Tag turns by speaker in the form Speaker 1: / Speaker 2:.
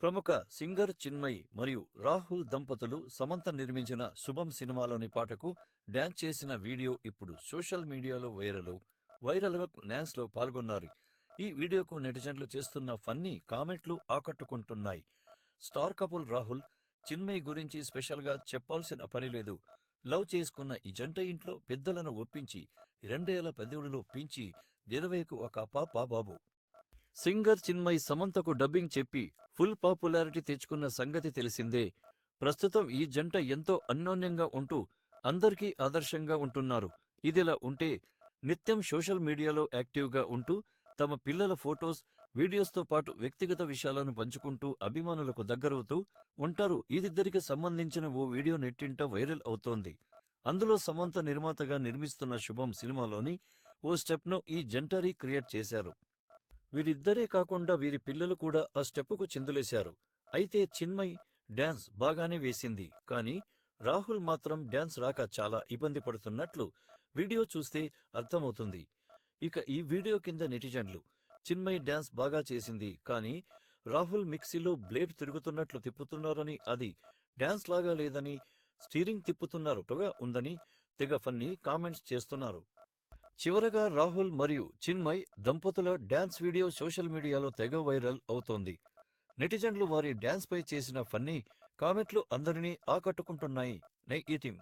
Speaker 1: ప్రముఖ సింగర్ చిన్మయి మరియు రాహుల్ దంపతులు సమంత నిర్మించిన శుభం సినిమాలోని పాటకు డ్యాన్స్ చేసిన వీడియో ఇప్పుడు సోషల్ మీడియాలో వైరల్గా డ్యాన్స్లో పాల్గొన్నారు. ఈ వీడియోకు నెటిజన్లు చేస్తున్న ఫన్నీ కామెంట్లు ఆకట్టుకుంటున్నాయి. స్టార్ కపుల్ రాహుల్, చిన్మయి గురించి స్పెషల్గా చెప్పాల్సిన పని లేదు. లవ్ చేసుకున్న ఈ జంట ఇంట్లో పెద్దలను ఒప్పించి 2017లో పెంచి 20కు ఒక పాప బాబు. సింగర్ చిన్మయి సమంతకు డబ్బింగ్ చెప్పి ఫుల్ పాపులారిటీ తెచ్చుకున్న సంగతి తెలిసిందే. ప్రస్తుతం ఈ జంట ఎంతో అన్యోన్యంగా ఉంటూ అందరికీ ఆదర్శంగా ఉంటున్నారు. ఇదిలా ఉంటే నిత్యం సోషల్ మీడియాలో యాక్టివ్గా ఉంటూ తమ పిల్లల ఫోటోస్, వీడియోస్తో పాటు వ్యక్తిగత విషయాలను పంచుకుంటూ అభిమానులకు దగ్గరవుతూ ఉంటారు. వీరిద్దరికి సంబంధించిన ఓ వీడియో నెట్టింట వైరల్ అవుతోంది. అందులో సమంత నిర్మాతగా నిర్మిస్తున్న శుభం సినిమాలోని ఓ స్టెప్ను ఈ జంట క్రియేట్ చేశారు. వీరిద్దరే కాకుండా వీరి పిల్లలు కూడా ఆ స్టెప్పుకు చిందులేశారు. అయితే చిన్మయి డ్యాన్స్ బాగానే వేసింది. కానీ రాహుల్ మాత్రం డ్యాన్స్ రాక చాలా ఇబ్బంది పడుతున్నట్లు వీడియో చూస్తే అర్థమవుతుంది. ఇక ఈ వీడియో కింద నెటిజన్లు చిన్మయి డ్యాన్స్ బాగా చేసింది, కానీ రాహుల్ మిక్సీలో బ్లేడ్ తిరుగుతున్నట్లు తిప్పుతున్నారని, అది డ్యాన్స్ లాగా లేదని, స్టీరింగ్ తిప్పుతున్నట్టుగా ఉందని తెగ ఫన్నీ కామెంట్స్ చేస్తున్నారు. చివరగా రాహుల్ మరియు చిన్మయ్ దంపతుల డ్యాన్స్ వీడియో సోషల్ మీడియాలో తెగ వైరల్ అవుతోంది. నెటిజన్లు వారి డ్యాన్స్ పై చేసిన ఫన్నీ కామెంట్లు అందరినీ ఆకట్టుకుంటున్నాయి. ఈ టీం